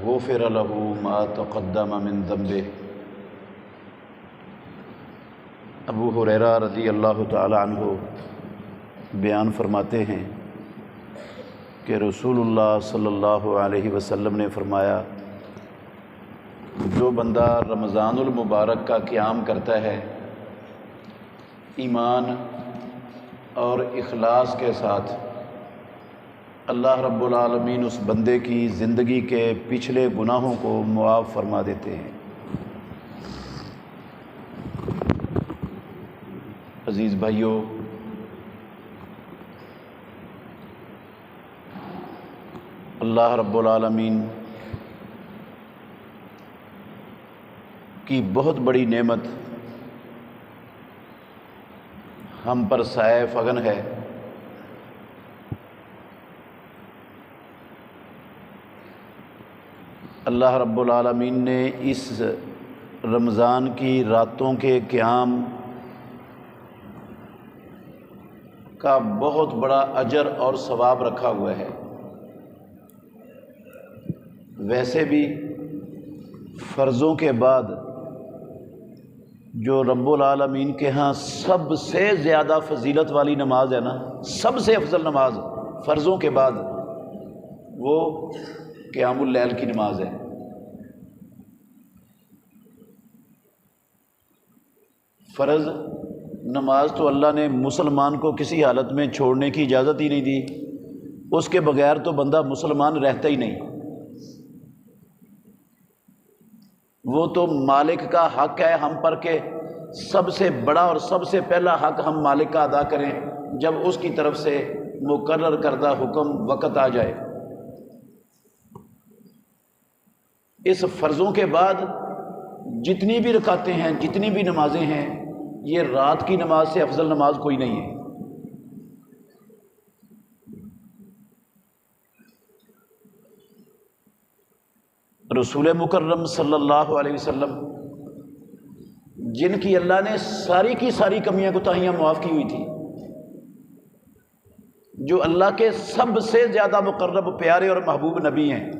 غفر له ما تقدم من ذنبه۔ ابو ہریرہ رضی اللہ تعالی عنہ بیان فرماتے ہیں کہ رسول اللہ صلی اللہ علیہ وسلم نے فرمایا، جو بندہ رمضان المبارک کا قیام کرتا ہے ایمان اور اخلاص کے ساتھ، اللہ رب العالمین اس بندے کی زندگی کے پچھلے گناہوں کو معاف فرما دیتے ہیں۔ عزیز بھائیو، اللہ رب العالمین کی بہت بڑی نعمت ہم پر سائے فغن ہے۔ اللہ رب العالمین نے اس رمضان کی راتوں کے قیام کا بہت بڑا اجر اور ثواب رکھا ہوا ہے۔ ویسے بھی فرضوں کے بعد جو رب العالمین کے ہاں سب سے زیادہ فضیلت والی نماز ہے نا، سب سے افضل نماز فرضوں کے بعد، وہ قیام اللیل کی نماز ہے۔ فرض نماز تو اللہ نے مسلمان کو کسی حالت میں چھوڑنے کی اجازت ہی نہیں دی، اس کے بغیر تو بندہ مسلمان رہتا ہی نہیں۔ وہ تو مالک کا حق ہے ہم پر کہ سب سے بڑا اور سب سے پہلا حق ہم مالک کا ادا کریں جب اس کی طرف سے مقرر کردہ حکم وقت آ جائے۔ اس فرضوں کے بعد جتنی بھی رکعتیں ہیں، جتنی بھی نمازیں ہیں، یہ رات کی نماز سے افضل نماز کوئی نہیں ہے۔ رسول مکرم صلی اللہ علیہ وسلم، جن کی اللہ نے ساری کی ساری کمیاں کوتاہیاں معاف کی ہوئی تھی، جو اللہ کے سب سے زیادہ مقرب پیارے اور محبوب نبی ہیں،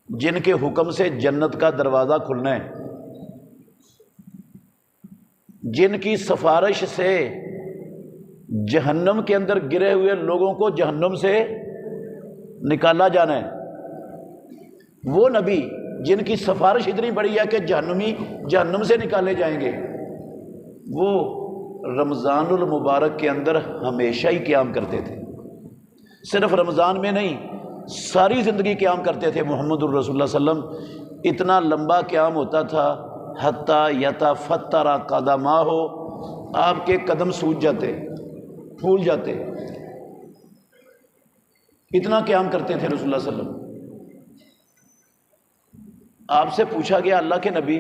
جن کے حکم سے جنت کا دروازہ کھلنا ہے، جن کی سفارش سے جہنم کے اندر گرے ہوئے لوگوں کو جہنم سے نکالا جانا ہے، وہ نبی جن کی سفارش اتنی بڑی ہے کہ جہنمی جہنم سے نکالے جائیں گے، وہ رمضان المبارک کے اندر ہمیشہ ہی قیام کرتے تھے۔ صرف رمضان میں نہیں، ساری زندگی قیام کرتے تھے۔ محمد الرسول اللہ صلی اللہ علیہ وسلم اتنا لمبا قیام ہوتا تھا حتیٰ یتفتر قدماہ، آپ کے قدم سوج جاتے، پھول جاتے، اتنا قیام کرتے تھے رسول اللہ صلی اللہ علیہ وسلم۔ آپ سے پوچھا گیا، اللہ کے نبی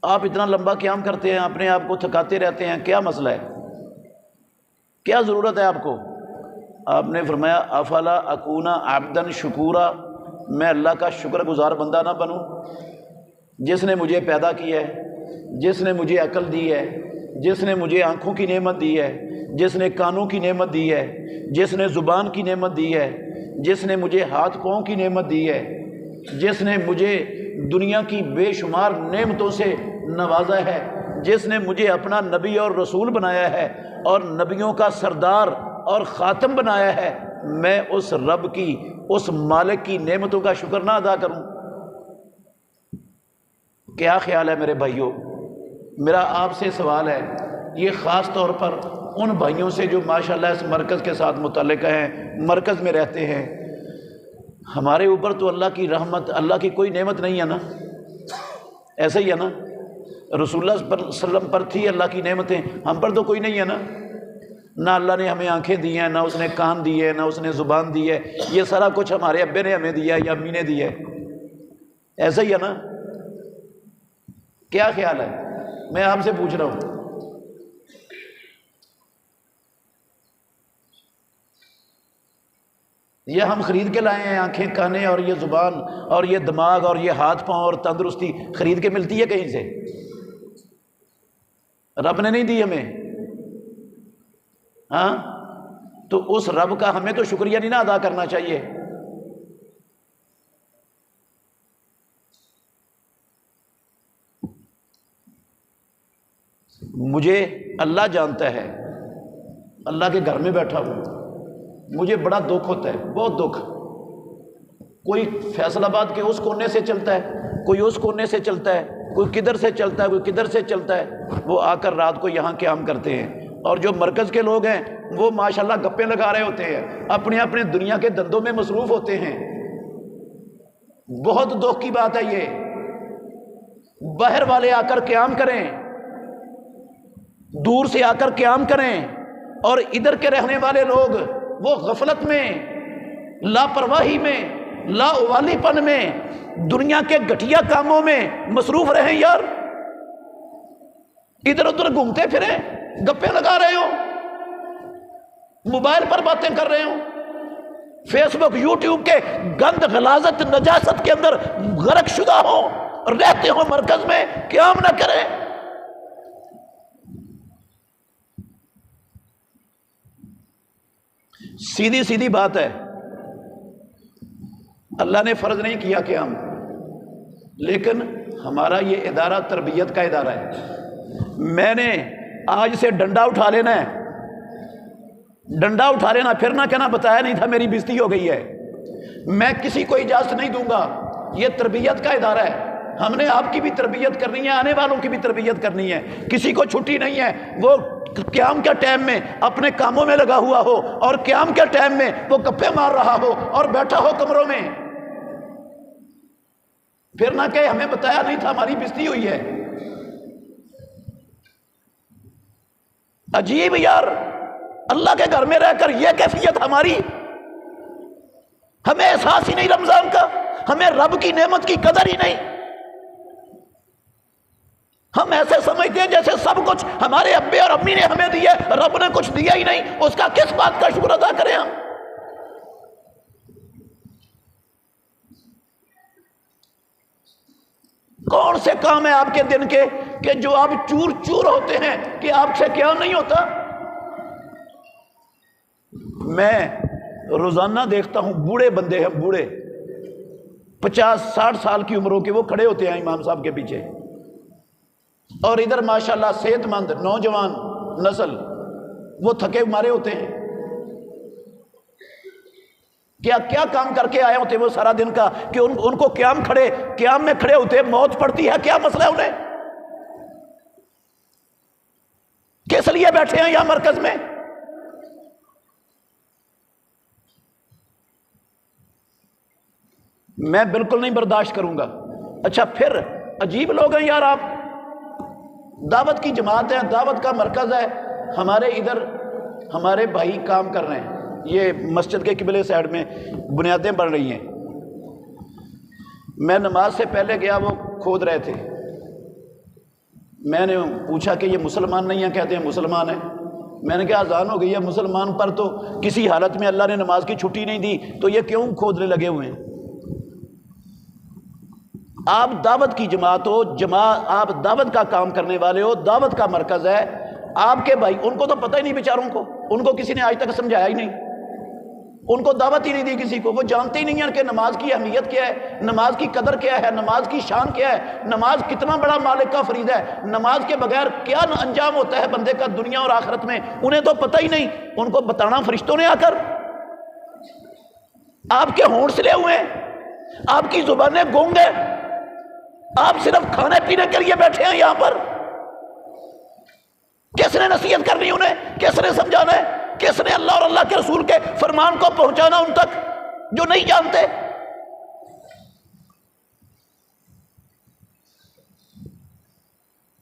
آپ اتنا لمبا قیام کرتے ہیں، اپنے آپ کو تھکاتے رہتے ہیں، کیا مسئلہ ہے، کیا ضرورت ہے آپ کو؟ آپ نے فرمایا، افلا اکون عبدا شکورا، میں اللہ کا شکر گزار بندہ نہ بنوں، جس نے مجھے پیدا کیا ہے، جس نے مجھے عقل دی ہے، جس نے مجھے آنکھوں کی نعمت دی ہے، جس نے کانوں کی نعمت دی ہے، جس نے زبان کی نعمت دی ہے، جس نے مجھے ہاتھ پاؤں کی نعمت دی ہے، جس نے مجھے دنیا کی بے شمار نعمتوں سے نوازا ہے، جس نے مجھے اپنا نبی اور رسول بنایا ہے اور نبیوں کا سردار اور خاتم بنایا ہے، میں اس رب کی، اس مالک کی نعمتوں کا شکر نہ ادا کروں؟ کیا خیال ہے میرے بھائیوں؟ میرا آپ سے سوال ہے، یہ خاص طور پر ان بھائیوں سے جو ماشاءاللہ اس مرکز کے ساتھ متعلق ہیں، مرکز میں رہتے ہیں۔ ہمارے اوپر تو اللہ کی رحمت، اللہ کی کوئی نعمت نہیں ہے نا، ایسا ہی ہے نا؟ رسول اللہ صلی اللہ علیہ وسلم پر تھی اللہ کی نعمتیں، ہم پر تو کوئی نہیں ہے نا۔ نہ اللہ نے ہمیں آنکھیں دی ہیں، نہ اس نے کان دی ہے، نہ اس نے زبان دی ہے، یہ سارا کچھ ہمارے ابے نے ہمیں دیا ہے یا امی نے دیا ہے، ایسا ہی ہے نا؟ کیا خیال ہے؟ میں آپ سے پوچھ رہا ہوں۔ یہ ہم خرید کے لائے ہیں، آنکھیں، کانیں اور یہ زبان اور یہ دماغ اور یہ ہاتھ پاؤں اور تندرستی خرید کے ملتی ہے کہیں سے؟ رب نے نہیں دی ہمیں، ہاں؟ تو اس رب کا ہمیں تو شکریہ نہیں نا ادا کرنا چاہیے؟ مجھے اللہ جانتا ہے، اللہ کے گھر میں بیٹھا ہوں، مجھے بڑا دکھ ہوتا ہے، بہت دکھ۔ کوئی فیصل آباد کے اس کونے سے چلتا ہے، کوئی اس کونے سے چلتا ہے، کوئی کدھر سے چلتا ہے، کوئی کدھر سے چلتا ہے، وہ آ کر رات کو یہاں قیام کرتے ہیں۔ اور جو مرکز کے لوگ ہیں وہ ماشاءاللہ گپیں لگا رہے ہوتے ہیں، اپنے اپنے دنیا کے دندوں میں مصروف ہوتے ہیں۔ بہت دکھ کی بات ہے یہ۔ باہر والے آ کر قیام کریں، دور سے آ کر قیام کریں، اور ادھر کے رہنے والے لوگ وہ غفلت میں، لاپرواہی میں، لا اوالی پن میں، دنیا کے گھٹیا کاموں میں مصروف رہیں۔ یار ادھر ادھر گھومتے پھریں، گپیں لگا رہے ہو، موبائل پر باتیں کر رہے ہو، فیس بک یوٹیوب کے گند غلاظت نجاست کے اندر غرق شدہ ہو، رہتے ہو مرکز میں، قیام نہ کریں۔ سیدھی سیدھی بات ہے، اللہ نے فرض نہیں کیا قیام، لیکن ہمارا یہ ادارہ تربیت کا ادارہ ہے۔ میں نے آج سے ڈنڈا اٹھا لینا ہے، ڈنڈا اٹھا لینا، پھر نہ کہنا بتایا نہیں تھا میری بےزتی ہو گئی ہے۔ میں کسی کو اجازت نہیں دوں گا، یہ تربیت کا ادارہ ہے، ہم نے آپ کی بھی تربیت کرنی ہے، آنے والوں کی بھی تربیت کرنی ہے، کسی کو چھٹی نہیں ہے۔ وہ قیام کے ٹائم میں اپنے کاموں میں لگا ہوا ہو، اور قیام کے ٹائم میں وہ گپے مار رہا ہو اور بیٹھا ہو کمروں میں، پھر نہ کہ ہمیں بتایا نہیں تھا، ہماری بےزتی ہوئی ہے۔ عجیب یار، اللہ کے گھر میں رہ کر یہ کیفیت ہماری، ہمیں احساس ہی نہیں رمضان کا، ہمیں رب کی نعمت کی قدر ہی نہیں۔ ہم ایسے سمجھتے ہیں جیسے سب کچھ ہمارے ابے اور امی نے ہمیں دیا، رب نے کچھ دیا ہی نہیں، اس کا کس بات کا شکر ادا کریں ہم؟ کون سے کام ہیں آپ کے دن کے کہ جو آپ چور چور ہوتے ہیں کہ آپ سے کیا نہیں ہوتا؟ میں روزانہ دیکھتا ہوں بوڑھے بندے ہیں، بوڑھے 50-60 سال کی عمروں کے، وہ کھڑے ہوتے ہیں امام صاحب کے پیچھے، اور ادھر ماشاءاللہ صحت مند نوجوان نسل وہ تھکے مارے ہوتے ہیں۔ کیا کیا کام کر کے آئے ہوتے وہ سارا دن کا کہ ان کو قیام میں کھڑے ہوتے موت پڑتی ہے، کیا مسئلہ ہے انہیں؟ کس لیے بیٹھے ہیں یہاں مرکز میں؟ میں بالکل نہیں برداشت کروں گا۔ اچھا پھر عجیب لوگ ہیں یار آپ، دعوت کی جماعت ہے، دعوت کا مرکز ہے، ہمارے ادھر ہمارے بھائی کام کر رہے ہیں، یہ مسجد کے قبلے سائڈ میں بنیادیں بن رہی ہیں۔ میں نماز سے پہلے گیا، وہ کھود رہے تھے، میں نے پوچھا کہ یہ مسلمان نہیں ہیں؟ کہتے ہیں مسلمان ہیں۔ میں نے کہا اذان ہو گئی ہے، مسلمان پر تو کسی حالت میں اللہ نے نماز کی چھٹی نہیں دی، تو یہ کیوں کھودنے لگے ہوئے ہیں؟ آپ دعوت کی جماعت ہو، آپ دعوت کا کام کرنے والے ہو، دعوت کا مرکز ہے، آپ کے بھائی ان کو تو پتہ ہی نہیں بیچاروں کو، ان کو کسی نے آج تک سمجھایا ہی نہیں، ان کو دعوت ہی نہیں دی کسی کو، وہ جانتے ہی نہیں ہیں کہ نماز کی اہمیت کیا ہے، نماز کی قدر کیا ہے، نماز کی شان کیا ہے، نماز کتنا بڑا مالک کا فریضہ ہے، نماز کے بغیر کیا انجام ہوتا ہے بندے کا دنیا اور آخرت میں، انہیں تو پتہ ہی نہیں، ان کو بتانا فرشتوں نے آ کر۔ آپ کے ہونٹ سلے ہوئے ہیں، آپ کی زبانیں گونگ ہیں، آپ صرف کھانے پینے کے لیے بیٹھے ہیں یہاں پر۔ کس نے نصیحت کرنی انہیں؟ کس نے سمجھانا ہے؟ کس نے اللہ اور اللہ کے رسول کے فرمان کو پہنچانا ان تک جو نہیں جانتے؟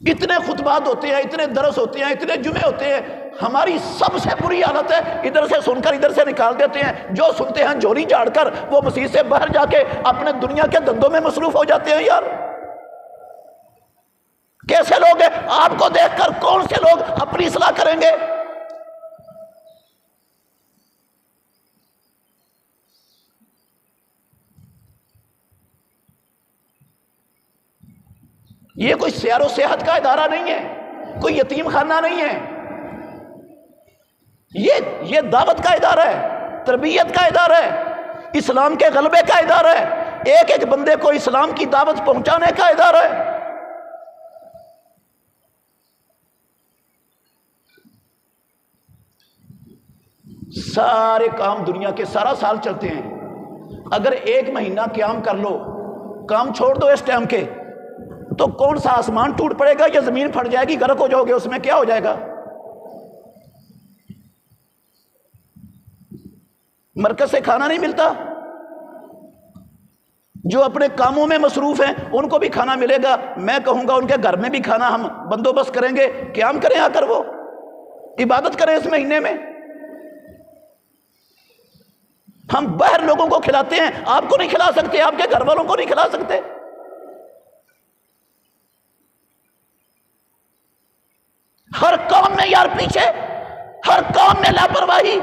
اتنے خطبات ہوتے ہیں، اتنے درس ہوتے ہیں، اتنے جمعے ہوتے ہیں، ہماری سب سے بری حالت ہے ادھر سے سن کر ادھر سے نکال دیتے ہیں، جو سنتے ہیں جھولی جھاڑ کر وہ مسجد سے باہر جا کے اپنے دنیا کے دندوں میں مصروف ہو جاتے ہیں۔ یار کیسے لوگ ہیں؟ آپ کو دیکھ کر کون سے لوگ اپنی اصلاح کریں گے؟ یہ کوئی سیر و سیاحت کا ادارہ نہیں ہے، کوئی یتیم خانہ نہیں ہے، یہ دعوت کا ادارہ ہے، تربیت کا ادارہ ہے، اسلام کے غلبے کا ادارہ ہے، ایک ایک بندے کو اسلام کی دعوت پہنچانے کا ادارہ ہے۔ سارے کام دنیا کے سارا سال چلتے ہیں، اگر 1 مہینہ قیام کر لو، کام چھوڑ دو اس ٹائم کے، تو کون سا آسمان ٹوٹ پڑے گا یا زمین پھٹ جائے گی، غرق ہو جاؤ گے، اس میں کیا ہو جائے گا؟ مرکز سے کھانا نہیں ملتا، جو اپنے کاموں میں مصروف ہیں ان کو بھی کھانا ملے گا، میں کہوں گا ان کے گھر میں بھی کھانا ہم بندوبست کریں گے، قیام کریں آ کر، وہ عبادت کریں اس مہینے میں۔ ہم باہر لوگوں کو کھلاتے ہیں، آپ کو نہیں کھلا سکتے، آپ کے گھر والوں کو نہیں کھلا سکتے۔ ہر کام میں یار پیچھے، ہر کام میں لاپرواہی،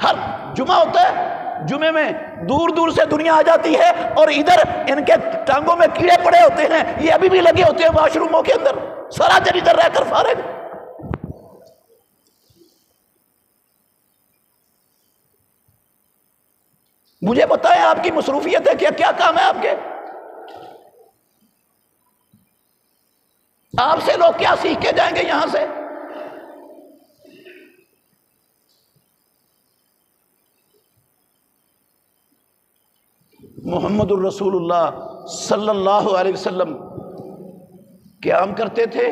ہر جمعہ ہوتا ہے، جمعے میں دور دور سے دنیا آ جاتی ہے اور ادھر ان کے ٹانگوں میں کیڑے پڑے ہوتے ہیں، یہ ابھی بھی لگے ہوتے ہیں واش روموں کے اندر، سارا دن ادھر رہ کر فارغ۔ مجھے بتائیں آپ کی مصروفیت ہے کیا کام ہے آپ کے؟ آپ سے لوگ کیا سیکھ کے جائیں گے یہاں سے؟ محمد الرسول اللہ صلی اللہ علیہ وسلم قیام کرتے تھے،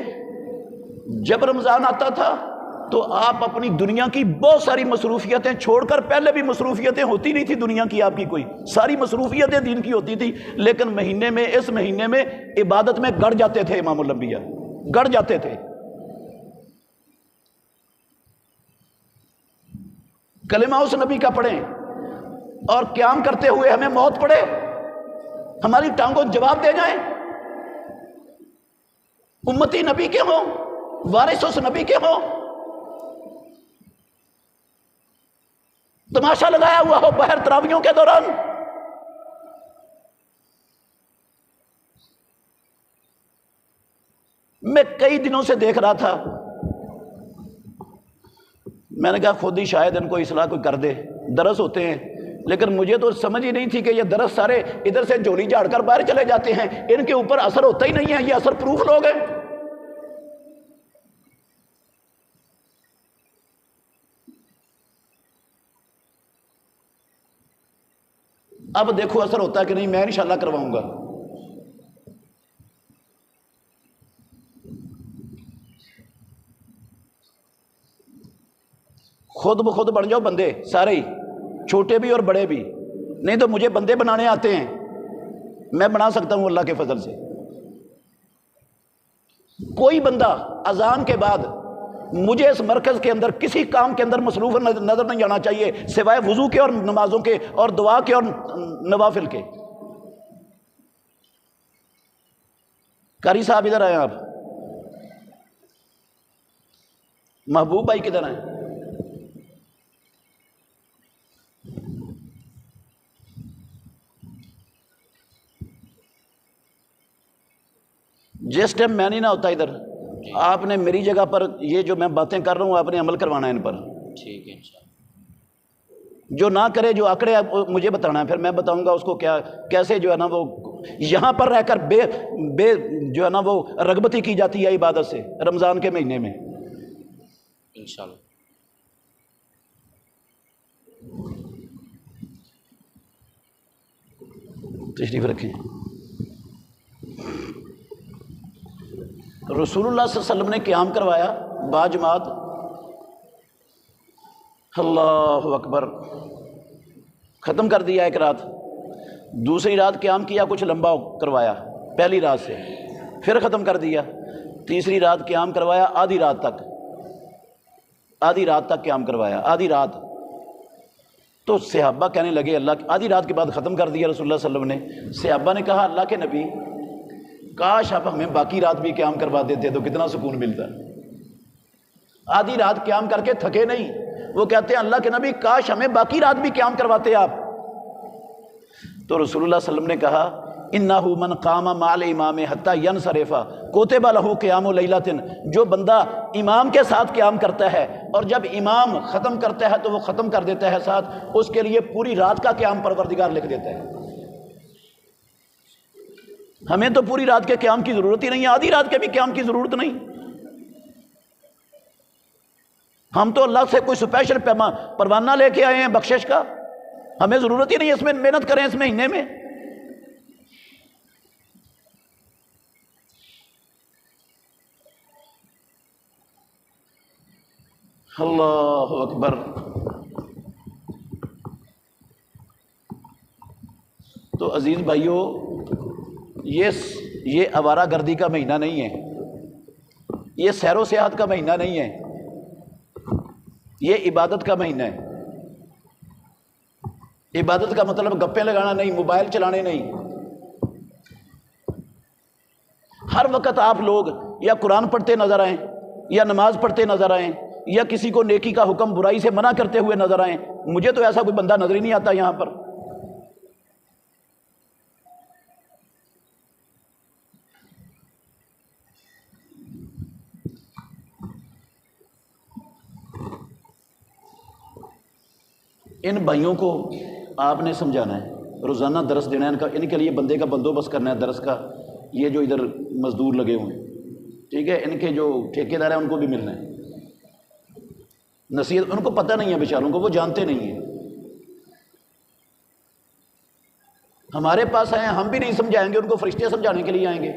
جب رمضان آتا تھا تو آپ اپنی دنیا کی بہت ساری مصروفیتیں چھوڑ کر، پہلے بھی مصروفیتیں ہوتی نہیں تھی دنیا کی آپ کی کوئی، ساری مصروفیتیں دین کی ہوتی تھی، لیکن مہینے میں، اس مہینے میں عبادت میں گڑ جاتے تھے امام الانبیاء، گڑ جاتے تھے۔ کلمہ اس نبی کا پڑھیں اور قیام کرتے ہوئے ہمیں موت پڑے، ہماری ٹانگوں جواب دے جائیں، امتی نبی کے ہوں، وارث اس نبی کے ہوں، تماشا لگایا ہوا ہو باہر تراویحوں کے دوران۔ میں کئی دنوں سے دیکھ رہا تھا، میں نے کہا خود ہی شاید ان کو اصلاح کوئی کر دے، درس ہوتے ہیں، لیکن مجھے تو سمجھ ہی نہیں تھی کہ یہ درس سارے ادھر سے جولی جھاڑ کر باہر چلے جاتے ہیں، ان کے اوپر اثر ہوتا ہی نہیں ہے، یہ اثر پروف لوگ ہیں۔ اب دیکھو اثر ہوتا ہے کہ نہیں، میں انشاءاللہ کرواؤں گا۔ خود بخود بن جاؤ بندے سارے ہی، چھوٹے بھی اور بڑے بھی، نہیں تو مجھے بندے بنانے آتے ہیں، میں بنا سکتا ہوں اللہ کے فضل سے۔ کوئی بندہ اذان کے بعد مجھے اس مرکز کے اندر کسی کام کے اندر مصروف نظر نہیں آنا چاہیے سوائے وضو کے اور نمازوں کے اور دعا کے اور نوافل کے۔ قاری صاحب ادھر آئے آپ، محبوب بھائی کدھر ہیں؟ جس ٹائم میں نہیں نہ ہوتا ادھر، آپ نے میری جگہ پر یہ جو میں باتیں کر رہا ہوں آپ نے عمل کروانا ہے ان پر، ٹھیک ہے انشاءاللہ۔ جو نہ کرے، جو آکڑے مجھے بتانا ہے، پھر میں بتاؤں گا اس کو کیا کیسے جو ہے نا وہ یہاں پر رہ کر بے جو ہے نا وہ رغبتی کی جاتی ہے عبادت سے رمضان کے مہینے میں۔ انشاءاللہ۔ تشریف رکھیں۔ رسول اللہ صلی اللہ علیہ وسلم نے قیام کروایا باجماعت، اللہ اکبر، ختم کر دیا ایک رات، دوسری رات قیام کیا، کچھ لمبا کروایا پہلی رات سے، پھر ختم کر دیا، تیسری رات قیام کروایا آدھی رات تک، آدھی رات تک قیام کروایا، آدھی رات۔ تو صحابہ کہنے لگے اللہ، آدھی رات کے بعد ختم کر دیا رسول اللہ صلی اللہ علیہ وسلم نے، صحابہ نے کہا اللہ کے نبی کاش آپ ہمیں باقی رات بھی قیام کروا دیتے تو کتنا سکون ملتا۔ آدھی رات قیام کر کے تھکے نہیں، وہ کہتے ہیں اللہ کے نبی کاش ہمیں باقی رات بھی قیام کرواتے آپ۔ تو رسول اللہ صلی اللہ علیہ وسلم نے کہا انہ من قام مع الامام حتی ینصرف کتب لہ قیام لیلۃ، جو بندہ امام کے ساتھ قیام کرتا ہے اور جب امام ختم کرتا ہے تو وہ ختم کر دیتا ہے ساتھ، اس کے لیے پوری رات کا قیام پروردگار لکھ دیتا ہے۔ ہمیں تو پوری رات کے قیام کی ضرورت ہی نہیں ہے، آدھی رات کے بھی قیام کی ضرورت نہیں۔ ہم تو اللہ سے کوئی اسپیشل پروانہ لے کے آئے ہیں بخشش کا، ہمیں ضرورت ہی نہیں ہے اس میں محنت کریں اس مہینے میں۔ اللہ اکبر۔ تو عزیز بھائیو، یہ آوارہ گردی کا مہینہ نہیں ہے، یہ سیر و سیاحت کا مہینہ نہیں ہے، یہ عبادت کا مہینہ ہے۔ عبادت کا مطلب گپیں لگانا نہیں، موبائل چلانے نہیں۔ ہر وقت آپ لوگ یا قرآن پڑھتے نظر آئیں، یا نماز پڑھتے نظر آئیں، یا کسی کو نیکی کا حکم برائی سے منع کرتے ہوئے نظر آئیں، مجھے تو ایسا کوئی بندہ نظر ہی نہیں آتا یہاں پر۔ ان بھائیوں کو آپ نے سمجھانا ہے، روزانہ درس دینا ہے ان کے لیے بندے کا بندوبست کرنا ہے درس کا۔ یہ جو ادھر مزدور لگے ہوئے ہیں، ٹھیک ہے، ان کے جو ٹھیکیدار ہیں ان کو بھی ملنا ہے نصیحت۔ ان کو پتہ نہیں ہے بیچاروں کو، وہ جانتے نہیں ہیں۔ ہمارے پاس آئے ہیں، ہم بھی نہیں سمجھائیں گے ان کو، فرشتے سمجھانے کے لیے آئیں گے۔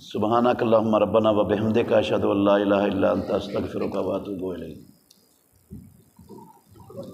سبحانک اللہم ربنا و بحمدک اشہد ان لا الہ الا انت استغفرک و اتوب الیک۔